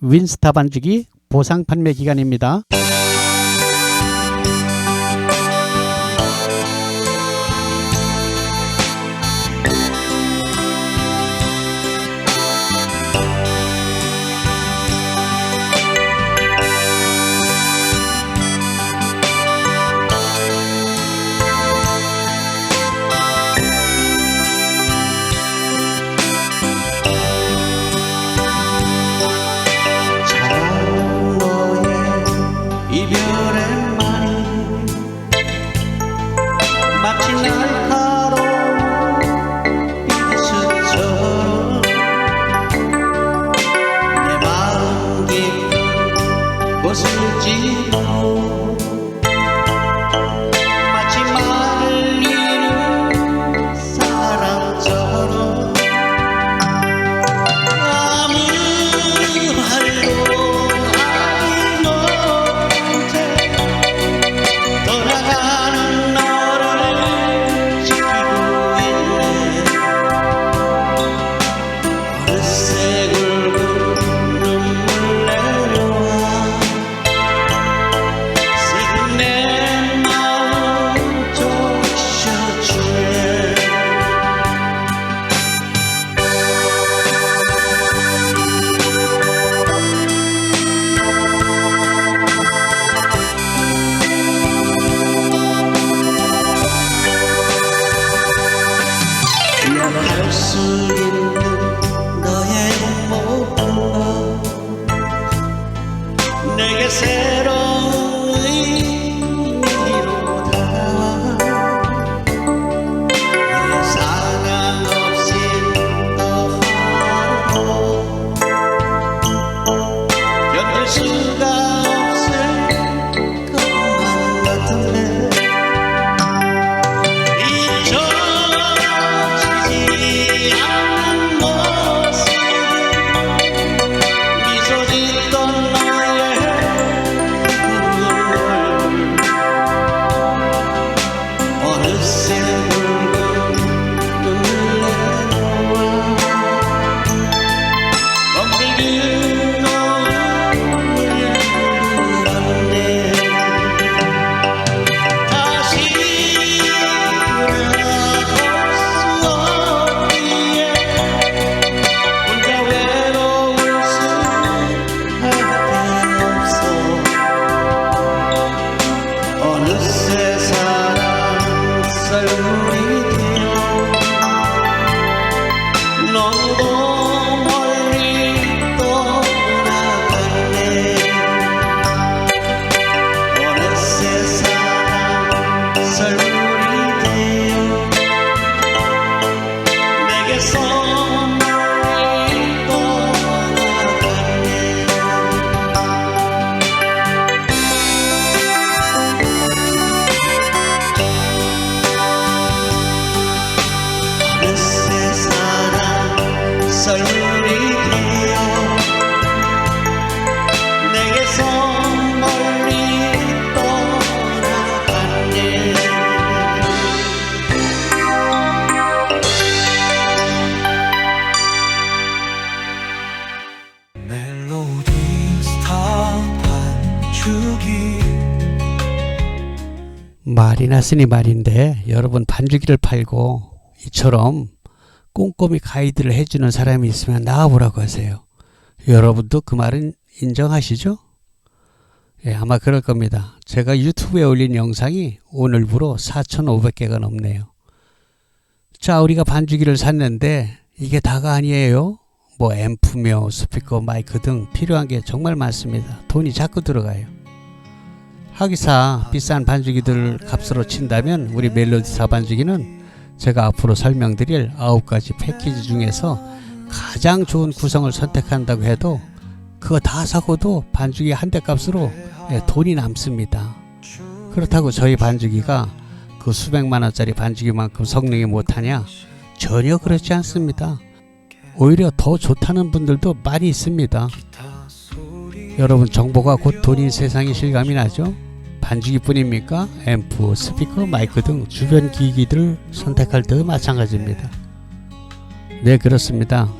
윈스타 반죽이 보상 판매 기간입니다. 할 수 있는 너의 모든 것 내게 새로운 의미로 다가와 너의 사랑 없이 또 하루 견딜 수가 없을 것만 같은데 썰물이 되어 내게서 멀리 떠나갔네. 멜로디 스타 반죽이 말이 났으니 말인데 여러분 반죽기를 팔고 이처럼 꼼꼼히 가이드를 해주는 사람이 있으면 나와보라고 하세요. 여러분도 그 말은 인정하시죠? 예, 아마 그럴 겁니다. 제가 유튜브에 올린 영상이 오늘부로 4,500개가 넘네요. 자, 우리가 반죽기를 샀는데 이게 다가 아니에요. 뭐 앰프며 스피커, 마이크 등 필요한 게 정말 많습니다. 돈이 자꾸 들어가요. 하기사 비싼 반죽기들 값으로 친다면 우리 멜로디스타 반죽기는 제가 앞으로 설명드릴 9가지 패키지 중에서 가장 좋은 구성을 선택한다고 해도 그거 다 사고도 반죽기 한 대 값으로 돈이 남습니다. 그렇다고 저희 반죽기가 그 수백만 원짜리 반죽기만큼 성능이 못하냐? 전혀 그렇지 않습니다. 오히려 더 좋다는 분들도 많이 있습니다. 여러분, 정보가 곧 돈인 세상이 실감이 나죠? 반죽기 뿐입니까? 앰프, 스피커, 마이크 등 주변 기기들을 선택할 때도 마찬가지입니다. 네, 그렇습니다.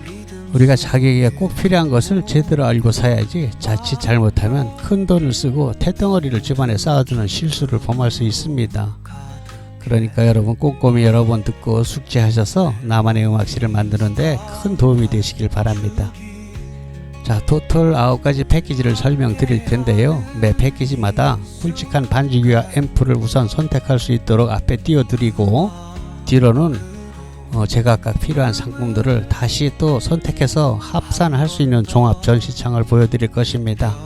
우리가 자기에게 꼭 필요한 것을 제대로 알고 사야지 자칫 잘못하면 큰 돈을 쓰고 태덩어리를 집안에 쌓아두는 실수를 범할 수 있습니다. 그러니까 여러분 꼼꼼히 여러 번 듣고 숙지하셔서 나만의 음악실을 만드는데 큰 도움이 되시길 바랍니다. 자, 토탈 9가지 패키지를 설명드릴 텐데요. 매 패키지마다 굵직한 반주기와 앰프를 우선 선택할 수 있도록 앞에 띄워드리고 뒤로는 제각각 필요한 상품들을 다시 또 선택해서 합산할 수 있는 종합 전시창을 보여드릴 것입니다.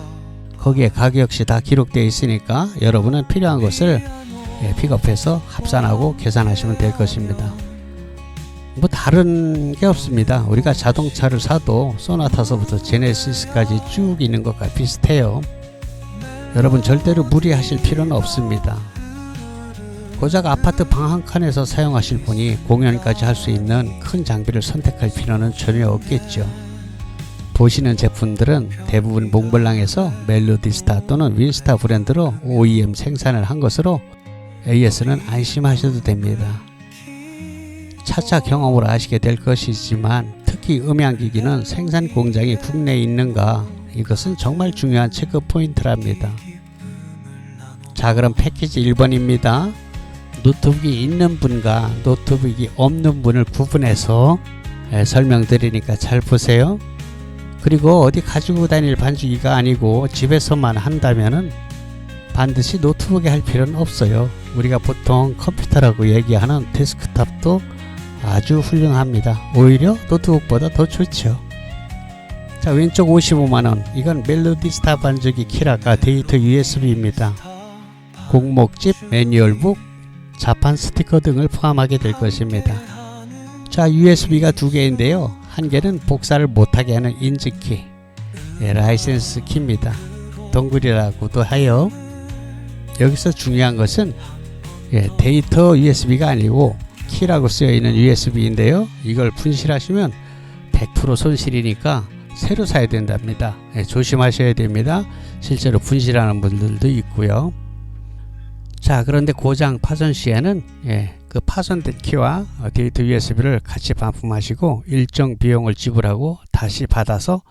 거기에 가격 역시 다 기록되어 있으니까 여러분은 필요한 것을 픽업해서 합산하고 계산하시면 될 것입니다. 뭐 다른 게 없습니다. 우리가 자동차를 사도 소나타서부터 제네시스까지 쭉 있는 것과 비슷해요. 여러분 절대로 무리하실 필요는 없습니다. 고작 아파트 방 한 칸에서 사용하실 분이 공연까지 할 수 있는 큰 장비를 선택할 필요는 전혀 없겠죠. 보시는 제품들은 대부분 몽블랑에서 멜로디스타 또는 윈스타 브랜드로 OEM 생산을 한 것으로 AS는 안심하셔도 됩니다. 차차 경험으로 아시게 될 것이지만 특히 음향기기는 생산 공장이 국내에 있는가, 이것은 정말 중요한 체크 포인트랍니다. 자, 그럼 패키지 1번입니다. 노트북이 있는 분과 노트북이 없는 분을 구분해서 설명드리니까 잘 보세요. 그리고 어디 가지고 다닐 반주기가 아니고 집에서만 한다면은 반드시 노트북에 할 필요는 없어요. 우리가 보통 컴퓨터라고 얘기하는 데스크탑도 아주 훌륭합니다. 오히려 노트북보다 더 좋죠. 자, 왼쪽 55만원, 이건 멜로디스타 반주기 키라가 데이터 USB입니다. 곡목집, 매뉴얼북, 자판 스티커 등을 포함하게 될 것입니다. 자, USB가 두 개인데요. 한 개는 복사를 못하게 하는 인증키, 라이센스 키입니다. 동글이라고도 하여. 여기서 중요한 것은 데이터 USB가 아니고 키라고 쓰여있는 USB인데요. 이걸 분실하시면 100% 손실이니까 새로 사야 된답니다. 조심하셔야 됩니다. 실제로 분실하는 분들도 있고요. 자, 그런데 고장 파손 시에는 그 파손된 키와 데이터 USB를 같이 반품하시고 일정 비용을 지불하고 다시 받아서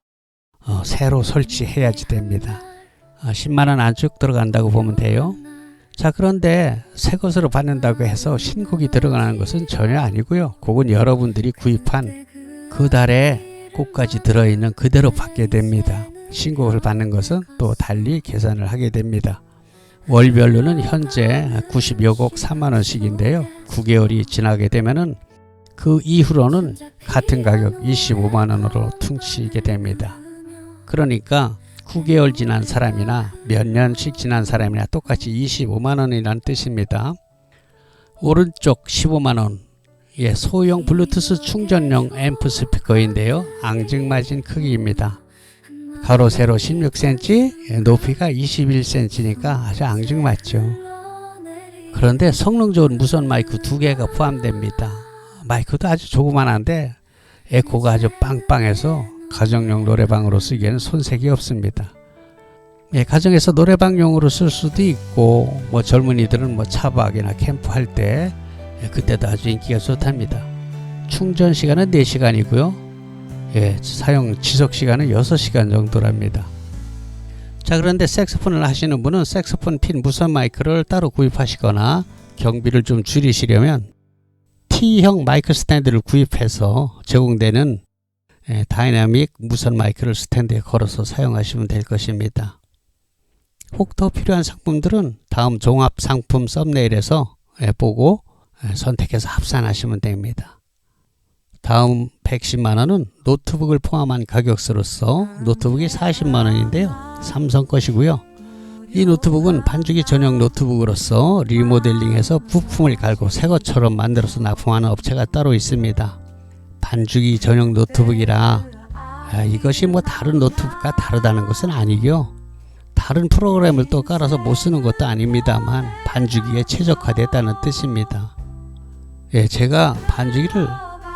새로 설치해야지 됩니다. 10만원 안쪽 들어간다고 보면 돼요. 자, 그런데 새 것으로 받는다고 해서 신곡이 들어가는 것은 전혀 아니고요. 그건 여러분들이 구입한 그 달에 곡까지 들어있는 그대로 받게 됩니다. 신곡을 받는 것은 또 달리 계산을 하게 됩니다. 월별로는 현재 90여 곡 3만원씩인데요. 9개월이 지나게 되면은 그 이후로는 같은 가격 25만원으로 퉁치게 됩니다. 그러니까 9개월 지난 사람이나 몇 년씩 지난 사람이나 똑같이 25만원이라는 뜻입니다. 오른쪽 15만원, 소형 블루투스 충전용 앰프 스피커인데요. 앙증맞은 크기입니다. 가로 세로 16cm, 높이가 21cm니까 아주 앙증맞죠. 그런데 성능 좋은 무선 마이크 2개가 포함됩니다. 마이크도 아주 조그만한데 에코가 아주 빵빵해서 가정용 노래방으로 쓰기에는 손색이 없습니다. 가정에서 노래방용으로 쓸 수도 있고 젊은이들은 차박이나 캠프 할 때 그때도 아주 인기가 좋답니다. 충전 시간은 4시간이고요. 사용 지속 시간은 6시간 정도랍니다. 자, 그런데 색소폰을 하시는 분은 색소폰 핀 무선 마이크를 따로 구입하시거나 경비를 좀 줄이시려면 T형 마이크 스탠드를 구입해서 제공되는 다이나믹 무선 마이크를 스탠드에 걸어서 사용하시면 될 것입니다. 혹 더 필요한 상품들은 다음 종합 상품 썸네일에서 보고 선택해서 합산하시면 됩니다. 다음 110만원은 노트북을 포함한 가격으로서 노트북이 40만원인데요. 삼성 것이고요. 이 노트북은 반주기 전용 노트북으로서 리모델링해서 부품을 갈고 새 것처럼 만들어서 납품하는 업체가 따로 있습니다. 반주기 전용 노트북이라 이것이 다른 노트북과 다르다는 것은 아니고요. 다른 프로그램을 또 깔아서 못 쓰는 것도 아닙니다만 반주기에 최적화됐다는 뜻입니다. 제가 반주기를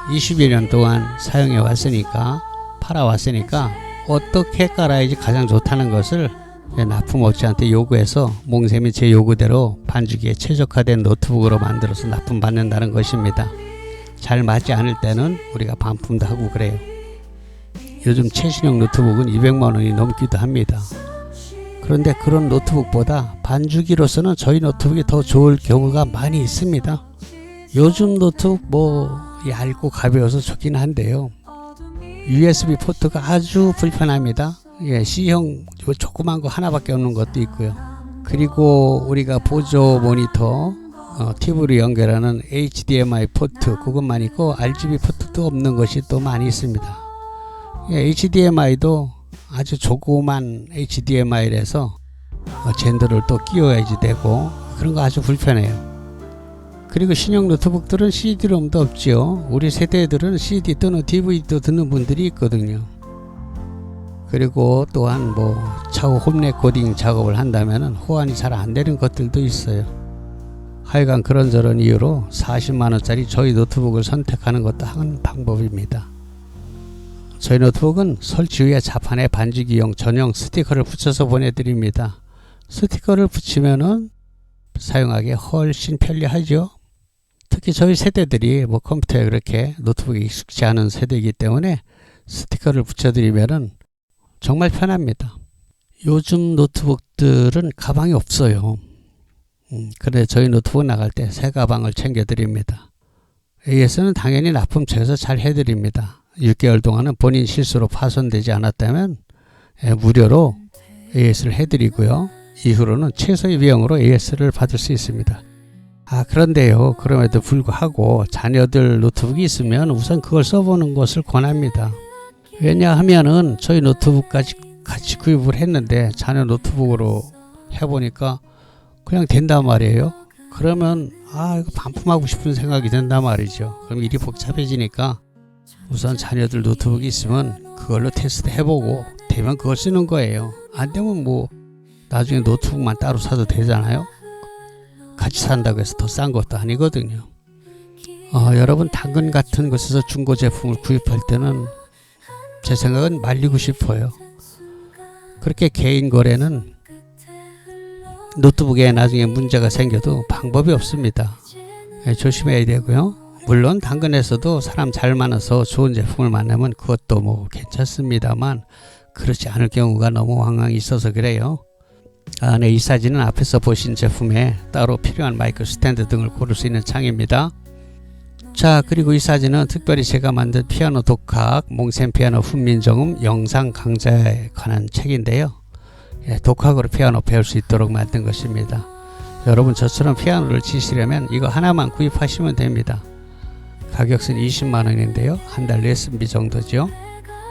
20여 년 동안 사용해 왔으니까, 팔아 왔으니까 어떻게 깔아야지 가장 좋다는 것을 납품업체한테 요구해서 몽셈이 제 요구대로 반주기에 최적화된 노트북으로 만들어서 납품받는다는 것입니다. 잘 맞지 않을 때는 우리가 반품도 하고 그래요. 요즘 최신형 노트북은 200만 원이 넘기도 합니다. 그런데 그런 노트북보다 반주기로서는 저희 노트북이 더 좋을 경우가 많이 있습니다. 요즘 노트북 얇고 가벼워서 좋긴 한데요. USB 포트가 아주 불편합니다. C형 조그만 거 하나밖에 없는 것도 있고요. 그리고 우리가 보조 모니터 TV로 연결하는 HDMI 포트 그것만 있고 RGB 포트도 없는 것이 또 많이 있습니다. HDMI도 아주 조그만 HDMI라서 젠더를 또 끼워야지 되고 그런 거 아주 불편해요. 그리고 신형 노트북들은 CD-ROM도 없죠. 우리 세대들은 CD 또는 DVD도 듣는 분들이 있거든요. 그리고 또한 차후 홈 레코딩 작업을 한다면 호환이 잘 안 되는 것들도 있어요. 하여간 그런저런 이유로 40만원짜리 저희 노트북을 선택하는 것도 한 방법입니다. 저희 노트북은 설치 후에 자판에 반주기용 전용 스티커를 붙여서 보내드립니다. 스티커를 붙이면은 사용하기 훨씬 편리하죠. 특히 저희 세대들이 컴퓨터에 그렇게 노트북에 익숙지 않은 세대이기 때문에 스티커를 붙여드리면은 정말 편합니다. 요즘 노트북들은 가방이 없어요. 그런데 저희 노트북 나갈 때 새 가방을 챙겨드립니다. AS는 당연히 납품처에서 잘 해드립니다. 6개월 동안은 본인 실수로 파손되지 않았다면 무료로 AS를 해드리고요. 이후로는 최소의 비용으로 AS를 받을 수 있습니다. 그런데요, 그럼에도 불구하고 자녀들 노트북이 있으면 우선 그걸 써보는 것을 권합니다. 왜냐하면은 저희 노트북까지 같이 구입을 했는데 자녀 노트북으로 해보니까 그냥 된단 말이에요. 그러면 이거 반품하고 싶은 생각이 든단 말이죠. 그럼 일이 복잡해지니까 우선 자녀들 노트북이 있으면 그걸로 테스트 해보고 되면 그걸 쓰는 거예요. 안 되면 나중에 노트북만 따로 사도 되잖아요. 같이 산다고 해서 더 싼 것도 아니거든요. 여러분 당근 같은 곳에서 중고 제품을 구입할 때는 제 생각은 말리고 싶어요. 그렇게 개인 거래는 노트북에 나중에 문제가 생겨도 방법이 없습니다. 조심해야 되고요. 물론 당근에서도 사람 잘 많아서 좋은 제품을 만나면 그것도 괜찮습니다만 그렇지 않을 경우가 너무 황당히 있어서 그래요. 이 사진은 앞에서 보신 제품에 따로 필요한 마이크 스탠드 등을 고를 수 있는 창입니다. 자, 그리고 이 사진은 특별히 제가 만든 피아노 독학 몽센 피아노 훈민정음 영상 강좌에 관한 책인데요. 독학으로 피아노 배울 수 있도록 만든 것입니다. 여러분 저처럼 피아노를 치시려면 이거 하나만 구입하시면 됩니다. 가격은 20만원인데요. 한 달 레슨비 정도죠.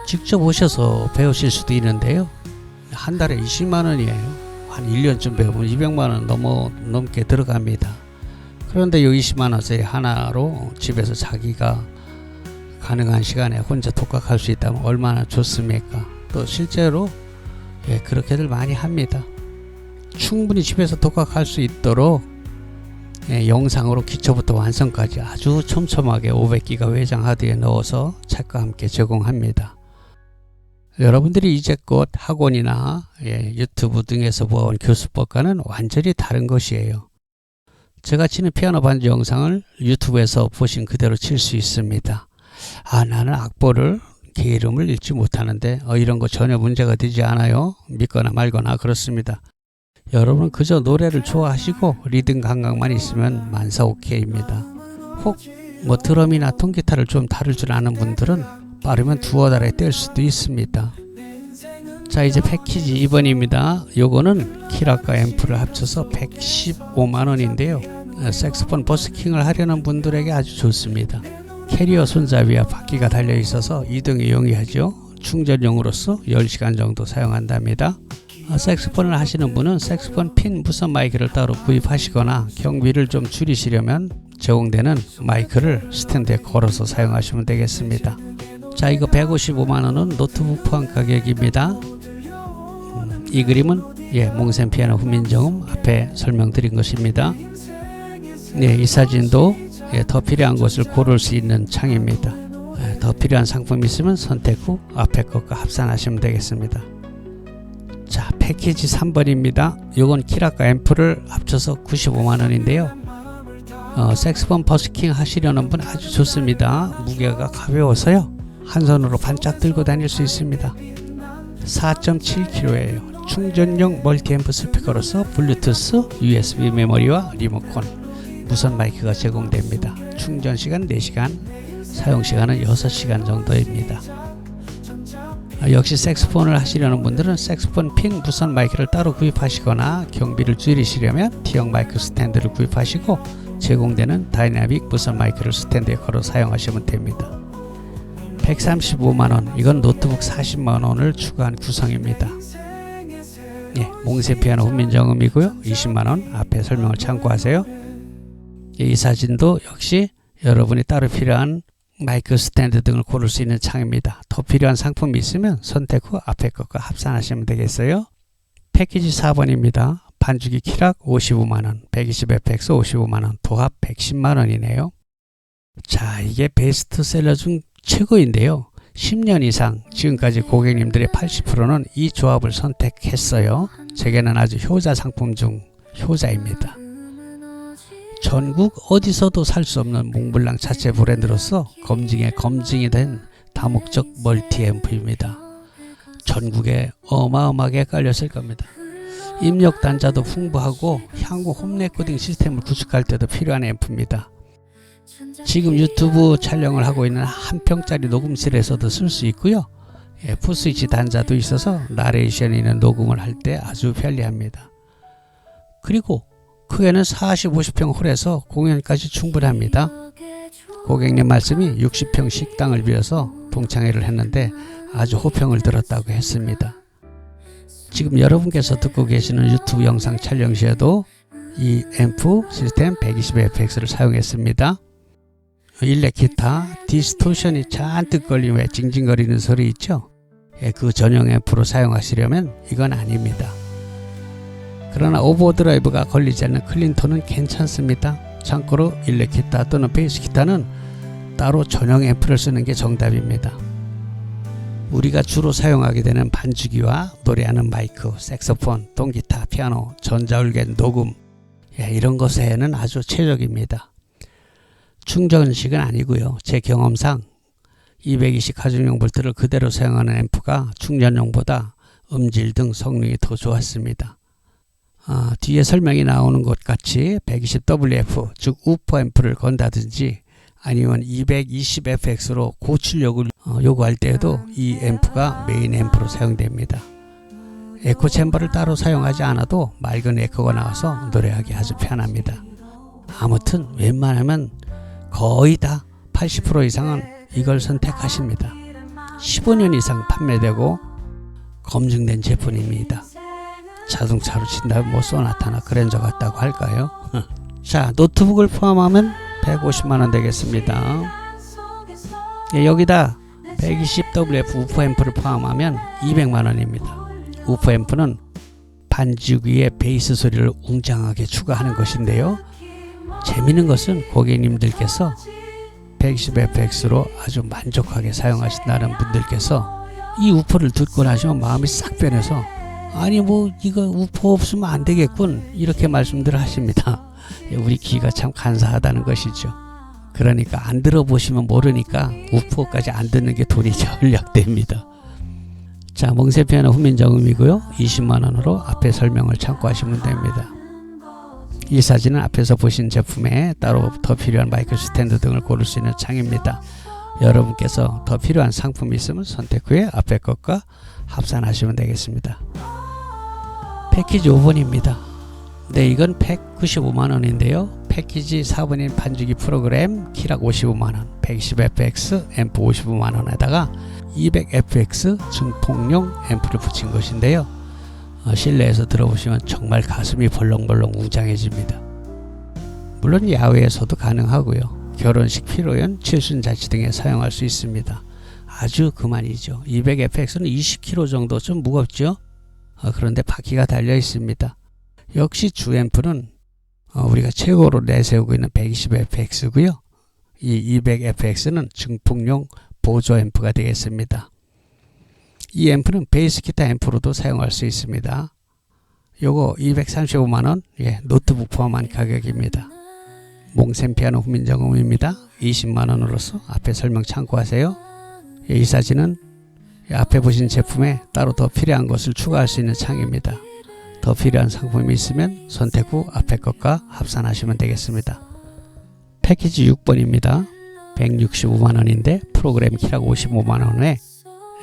직접 오셔서 배우실 수도 있는데요. 한 달에 20만원이에요. 한 1년쯤 배우면 200만원 넘게 들어갑니다. 그런데 이 20만원짜리 하나로 집에서 자기가 가능한 시간에 혼자 독학할 수 있다면 얼마나 좋습니까? 또 실제로 그렇게들 많이 합니다. 충분히 집에서 독학할 수 있도록 영상으로 기초부터 완성까지 아주 촘촘하게 500기가 외장 하드에 넣어서 책과 함께 제공합니다. 여러분들이 이제껏 학원이나 유튜브 등에서 보아온 교수법과는 완전히 다른 것이에요. 제가 치는 피아노 반주 영상을 유튜브에서 보신 그대로 칠 수 있습니다. 나는 악보를 개 이름을 읽지 못하는데 이런 거 전혀 문제가 되지 않아요. 믿거나 말거나 그렇습니다. 여러분은 그저 노래를 좋아하시고 리듬 감각만 있으면 만사 오케이입니다. 혹 드럼이나 통기타를 좀 다룰 줄 아는 분들은 빠르면 두어 달에 뗄 수도 있습니다. 자, 이제 패키지 2번입니다. 요거는 키락과 앰프를 합쳐서 115만원인데요. 색소폰 버스킹을 하려는 분들에게 아주 좋습니다. 캐리어 손잡이와 바퀴가 달려 있어서 이동에 용이하죠. 충전용으로서 10시간 정도 사용한답니다. 색소폰을 하시는 분은 색소폰 핀 무선 마이크를 따로 구입하시거나 경비를 좀 줄이시려면 제공되는 마이크를 스탠드에 걸어서 사용하시면 되겠습니다. 자, 이거 155만원은 노트북 포함 가격입니다. 이 그림은 몽센 피아노 훈민정음 앞에 설명드린 것입니다. 이 사진도 더 필요한 것을 고를 수 있는 창입니다. 더 필요한 상품이 있으면 선택 후 앞에 것과 합산하시면 되겠습니다. 자, 패키지 3번입니다. 요건 키락과 앰프를 합쳐서 95만원인데요. 색소폰 버스킹 하시려는 분 아주 좋습니다. 무게가 가벼워서요. 한 손으로 반짝 들고 다닐 수 있습니다. 4.7kg예요. 충전용 멀티앰프 스피커로서 블루투스, USB 메모리와 리모컨, 무선 마이크가 제공됩니다. 충전 시간 4시간, 사용 시간은 6시간 정도입니다. 역시 색소폰을 하시려는 분들은 색소폰 핑 무선 마이크를 따로 구입하시거나 경비를 줄이시려면 T형 마이크 스탠드를 구입하시고 제공되는 다이나믹 무선 마이크를 스탠드에 걸어 사용하시면 됩니다. 135만원, 이건 노트북 40만원을 추가한 구성입니다. 예, 몽세 피아노 훈민정음이고요. 20만원, 앞에 설명을 참고하세요. 이 사진도 역시 여러분이 따로 필요한 마이크 스탠드 등을 고를 수 있는 창입니다. 더 필요한 상품이 있으면 선택 후 앞에 것과 합산하시면 되겠어요. 패키지 4번입니다. 반주기 키락 55만원, 120fx 55만원, 도합 110만원이네요. 자, 이게 베스트셀러 중 최고인데요. 10년 이상 지금까지 고객님들의 80%는 이 조합을 선택했어요. 제게는 아주 효자 상품 중 효자입니다. 전국 어디서도 살 수 없는 몽블랑 자체 브랜드로서 검증에 검증이 된 다목적 멀티 앰프입니다. 전국에 어마어마하게 깔렸을 겁니다. 입력 단자도 풍부하고 향후 홈 레코딩 시스템을 구축할 때도 필요한 앰프입니다. 지금 유튜브 촬영을 하고 있는 한 평짜리 녹음실에서도 쓸 수 있고요. F스위치 단자도 있어서 나레이션이 있는 녹음을 할 때 아주 편리합니다. 그리고 크게는 40, 50평 홀에서 공연까지 충분합니다. 고객님 말씀이 60평 식당을 빌어서 동창회를 했는데 아주 호평을 들었다고 했습니다. 지금 여러분께서 듣고 계시는 유튜브 영상 촬영 시에도 이 앰프 시스템 120fx를 사용했습니다. 일렉 기타 디스토션이 잔뜩 걸린 왜 징징거리는 소리 있죠? 그 전용 앰프로 사용하시려면 이건 아닙니다. 그러나 오버드라이브가 걸리지 않는 클린톤은 괜찮습니다. 참고로 일렉 기타 또는 베이스 기타는 따로 전용 앰프를 쓰는 게 정답입니다. 우리가 주로 사용하게 되는 반주기와 노래하는 마이크, 색소폰, 통기타, 피아노, 전자올겐, 녹음 이런 것에는 아주 최적입니다. 충전식은 아니고요. 제 경험상 220 가정용 볼트를 그대로 사용하는 앰프가 충전용보다 음질 등 성능이 더 좋았습니다. 뒤에 설명이 나오는 것 같이 120WF 즉 우퍼 앰프를 건다든지 아니면 220fx로 고출력을 요구할 때에도 이 앰프가 메인 앰프로 사용됩니다. 에코 챔버를 따로 사용하지 않아도 맑은 에코가 나와서 노래하기 아주 편합니다. 아무튼 웬만하면 거의 다 80% 이상은 이걸 선택하십니다. 15년 이상 판매되고 검증된 제품입니다. 자동차로 친다면 뭐 소나타나 그랜저 같다고 할까요? 자, 노트북을 포함하면 150만원 되겠습니다. 여기다 120WF 우퍼 앰프를 포함하면 200만원입니다. 우퍼 앰프는 반주기의 베이스 소리를 웅장하게 추가하는 것인데요. 재미있는 것은 고객님들께서 120fx로 아주 만족하게 사용하신다는 분들께서 이 우퍼를 듣고 나시면 마음이 싹 변해서 아니 뭐 이거 우퍼 없으면 안 되겠군 이렇게 말씀들 하십니다. 우리 귀가 참 간사하다는 것이죠. 그러니까 안 들어보시면 모르니까 우퍼까지 안 듣는 게 돈이 절약됩니다. 자, 몽세 피아노 훈민정음이고요. 20만원으로 앞에 설명을 참고하시면 됩니다. 이 사진은 앞에서 보신 제품에 따로 더 필요한 마이크 스탠드 등을 고를 수 있는 창입니다. 여러분께서 더 필요한 상품이 있으면 선택 후에 앞에 것과 합산하시면 되겠습니다. 패키지 5번입니다. 네, 이건 195만원인데요. 패키지 4번인 반주기 프로그램 키락 55만원, 120fx 앰프 55만원에다가 200fx 증폭용 앰프를 붙인 것인데요. 실내에서 들어보시면 정말 가슴이 벌렁벌렁 웅장해집니다. 물론 야외에서도 가능하고요. 결혼식 피로연, 칠순잔치 등에 사용할 수 있습니다. 아주 그만이죠. 200fx는 20kg 정도 좀 무겁죠. 그런데 바퀴가 달려 있습니다. 역시 주 앰프는 우리가 최고로 내세우고 있는 120fx고요. 이 200fx는 증폭용 보조 앰프가 되겠습니다. 이 앰프는 베이스 기타 앰프로도 사용할 수 있습니다. 요거 235만원, 노트북 포함한 가격입니다. 몽센 피아노 훈민정음입니다. 20만원으로서 앞에 설명 참고하세요. 이 사진은 앞에 보신 제품에 따로 더 필요한 것을 추가할 수 있는 창입니다. 더 필요한 상품이 있으면 선택 후 앞에 것과 합산하시면 되겠습니다. 패키지 6번입니다. 165만원인데 프로그램 키락 55만원에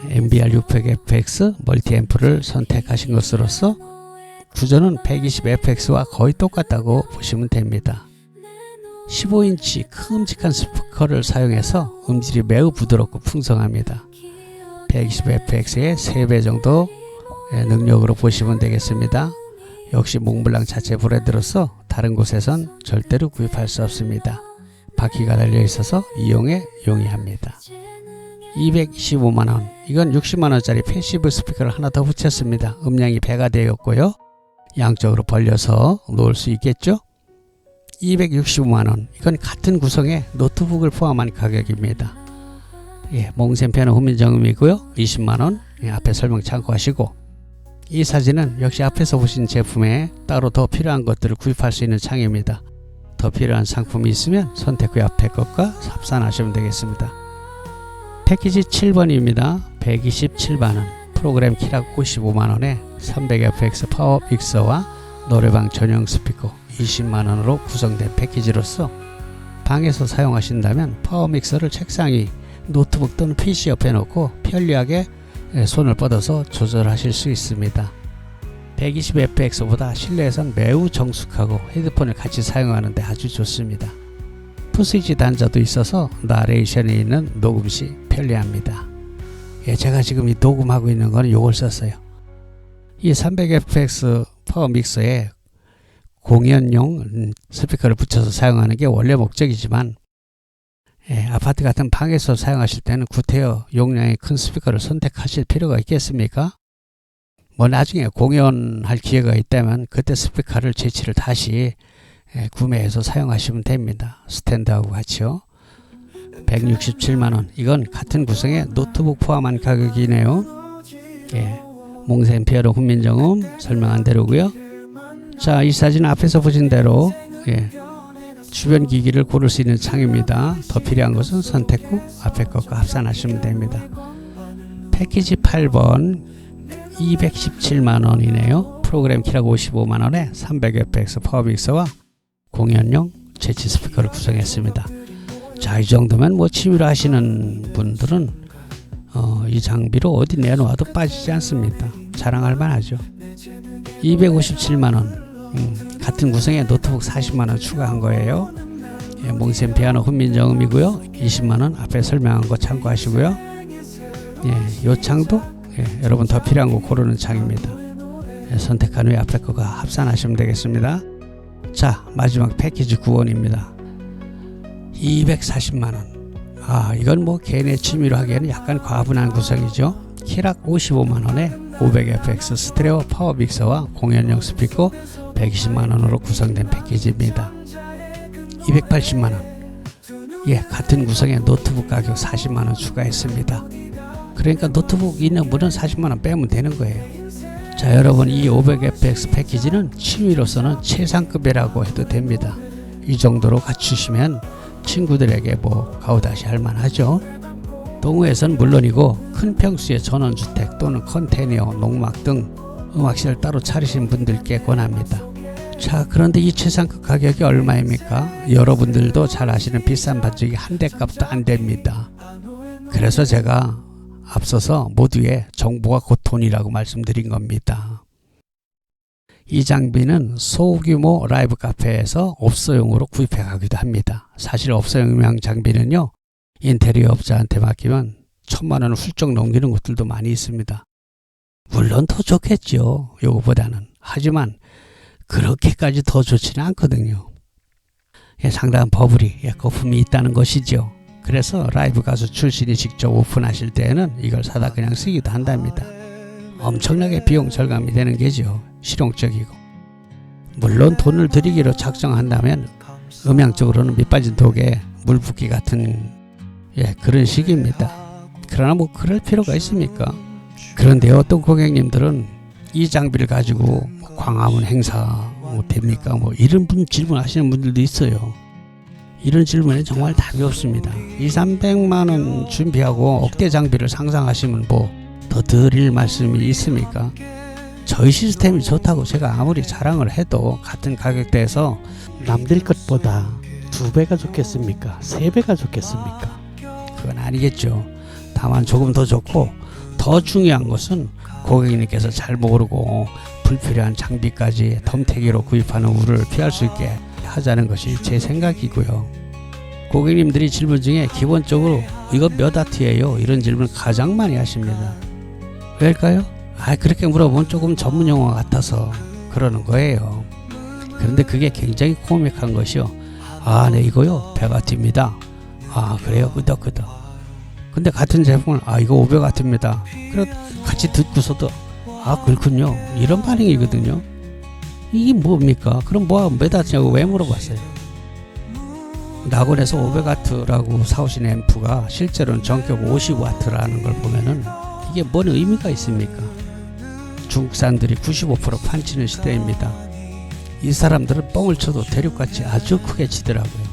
MBR 600FX 멀티앰프를 선택하신 것으로서 구조는 120FX와 거의 똑같다고 보시면 됩니다. 15인치 큼직한 스피커를 사용해서 음질이 매우 부드럽고 풍성합니다. 120FX의 3배 정도 능력으로 보시면 되겠습니다. 역시 몽블랑 자체 브랜드로서 다른 곳에선 절대로 구입할 수 없습니다. 바퀴가 달려 있어서 이용에 용이합니다. 225만원, 이건 60만원짜리 패시브 스피커를 하나 더 붙였습니다. 음량이 배가 되었고요. 양쪽으로 벌려서 놓을 수 있겠죠. 265만원, 이건 같은 구성의 노트북을 포함한 가격입니다. 몽샘 피아노 훈민정음이고요. 20만원, 앞에 설명 참고하시고, 이 사진은 역시 앞에서 보신 제품에 따로 더 필요한 것들을 구입할 수 있는 창입니다. 더 필요한 상품이 있으면 선택 후 앞에 것과 합산하시면 되겠습니다. 패키지 7번입니다. 127만원, 프로그램 키락 55만원에 300FX 파워 믹서와 노래방 전용 스피커 20만원으로 구성된 패키지로서 방에서 사용하신다면 파워 믹서를 책상 위, 노트북 또는 PC 옆에 놓고 편리하게 손을 뻗어서 조절하실 수 있습니다. 120fx보다 실내에선 매우 정숙하고 헤드폰을 같이 사용하는데 아주 좋습니다. 푸스위치 단자도 있어서 나레이션이 있는 녹음 시 편리합니다. 제가 지금 이 녹음하고 있는 거는 이걸 썼어요. 이 300fx 파워 믹서에 공연용 스피커를 붙여서 사용하는 게 원래 목적이지만 아파트 같은 방에서 사용하실 때는 구태여 용량이 큰 스피커를 선택하실 필요가 있겠습니까? 나중에 공연할 기회가 있다면 그때 스피커를 재치를 다시 구매해서 사용하시면 됩니다. 스탠드하고 같이요. 167만원, 이건 같은 구성의 노트북 포함한 가격이네요. 몽샘 피아노 훈민정음 설명한 대로고요. 자, 이 사진 앞에서 보신 대로 주변 기기를 고를 수 있는 창입니다. 더 필요한 것은 선택 후 앞에 것과 합산하시면 됩니다. 패키지 8번 217만원이네요. 프로그램 키락 55만원에 300fx 파워믹서와 공연용 재치 스피커를 구성했습니다. 자, 이 정도면 취미로 하시는 분들은 이 장비로 어디 내놓아도 빠지지 않습니다. 자랑할 만하죠. 257만원, 같은 구성에 노트북 40만원 추가한 거예요. 몽샘 피아노 훈민정음이고요. 20만원 앞에 설명한 거 참고하시고요. 요 창도 여러분 더 필요한 거 고르는 창입니다. 선택한 후에 앞에 거가 합산하시면 되겠습니다. 자, 마지막 패키지 9원입니다. 240만원. 이건 개인의 취미로 하기에는 약간 과분한 구성이죠. 키락 55만원에 500fx 스테레오 파워 믹서와 공연용 스피커 120만원으로 구성된 패키지입니다. 280만원. 같은 구성의 노트북 가격 40만원 추가했습니다. 그러니까 노트북 있는 분은 40만원 빼면 되는 거예요. 자, 여러분, 이 500fx 패키지는 취미로서는 최상급이라고 해도 됩니다. 이 정도로 갖추시면 친구들에게 가오다시 할 만하죠. 동호회선 물론이고 큰 평수의 전원주택 또는 컨테이너, 농막 등 음악실 따로 차리신 분들께 권합니다. 자, 그런데 이 최상급 가격이 얼마입니까? 여러분들도 잘 아시는 비싼 반죽이 한 대 값도 안 됩니다. 그래서 제가 앞서서 모두의 정보가 곧 돈이라고 말씀드린 겁니다. 이 장비는 소규모 라이브 카페에서 업소용으로 구입해 가기도 합니다. 사실 업소용 장비는요, 인테리어 업자한테 맡기면 1000만원을 훌쩍 넘기는 곳들도 많이 있습니다. 물론 더 좋겠죠, 요거보다는. 하지만 그렇게까지 더 좋지는 않거든요. 상당한 버블이, 거품이 있다는 것이죠. 그래서 라이브 가수 출신이 직접 오픈하실 때에는 이걸 사다 그냥 쓰기도 한답니다. 엄청나게 비용 절감이 되는 게죠. 실용적이고. 물론 돈을 들이기로 작정한다면 음향적으로는 밑빠진 독에 물 붓기 같은 그런 식입니다. 그러나 그럴 필요가 있습니까? 그런데 어떤 고객님들은 이 장비를 가지고 광화문 행사 됩니까? 이런 분 질문하시는 분들도 있어요. 이런 질문에 정말 답이 없습니다. 200~300만 원 준비하고 억대 장비를 상상하시면 뭐 더 드릴 말씀이 있습니까? 저희 시스템이 좋다고 제가 아무리 자랑을 해도 같은 가격대에서 남들 것보다 2배가 좋겠습니까? 3배가 좋겠습니까? 그건 아니겠죠. 다만 조금 더 좋고 더 중요한 것은 고객님께서 잘 모르고 불필요한 장비까지 덤태기로 구입하는 우려를 피할 수 있게 하자는 것이 제 생각이고요. 고객님들이 질문 중에 기본적으로 이거 몇 와트예요? 이런 질문을 가장 많이 하십니다. 왜일까요? 그렇게 물어보면 조금 전문 용어 같아서 그러는 거예요. 그런데 그게 굉장히 코믹한 것이요. 네 이거요 100와트입니다. 그래요? 끄덕끄덕. 근데 같은 제품을 이거 500와트입니다. 그래 같이 듣고서도 그렇군요. 이런 반응이거든요. 이게 뭡니까? 그럼 몇 와트냐고 왜 물어봤어요? 낙원에서 500와트라고 사오신 앰프가 실제로는 전격 50와트라는 걸 보면은 이게 뭔 의미가 있습니까? 중국산들이 95% 판치는 시대입니다. 이 사람들은 뻥을 쳐도 대륙같이 아주 크게 치더라고요.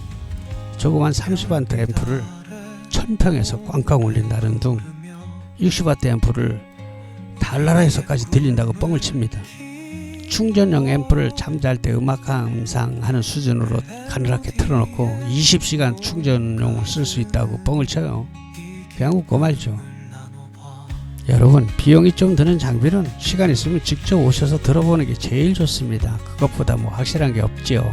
조그만 30와트 앰프를 1000평에서 꽝꽝 울린다는 둥 60와트 앰프를 달나라에서까지 들린다고 뻥을 칩니다. 충전용 앰프를 잠잘 때 음악 감상하는 수준으로 가늘하게 틀어놓고 20시간 충전용을 쓸 수 있다고 뻥을 쳐요. 그냥 웃고 말죠. 여러분 비용이 좀 드는 장비는 시간 있으면 직접 오셔서 들어보는 게 제일 좋습니다. 그것보다 확실한 게 없죠.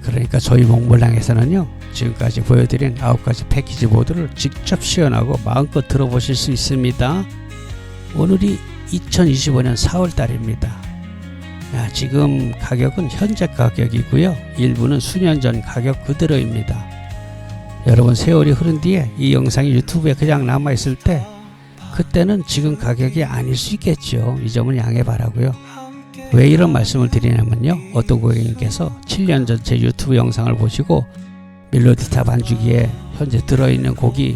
그러니까 저희 몽블랑에서는요 지금까지 보여드린 9가지 패키지 모드를 직접 시연하고 마음껏 들어보실 수 있습니다. 오늘이 2025년 4월달입니다. 지금 가격은 현재 가격이고요. 일부는 수년 전 가격 그대로입니다. 여러분 세월이 흐른 뒤에 이 영상이 유튜브에 그냥 남아있을 때 그때는 지금 가격이 아닐 수 있겠죠. 이 점은 양해 바라고요. 왜 이런 말씀을 드리냐면요. 어떤 고객님께서 7년 전 제 유튜브 영상을 보시고 멜로디타 반주기에 현재 들어있는 곡이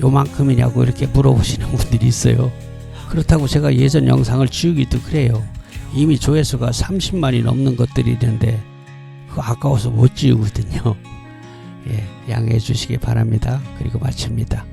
요만큼이냐고 이렇게 물어보시는 분들이 있어요. 그렇다고 제가 예전 영상을 지우기도 그래요. 이미 조회수가 30만이 넘는 것들이 있는데 그거 아까워서 못 지우거든요. 양해해 주시기 바랍니다. 그리고 마칩니다.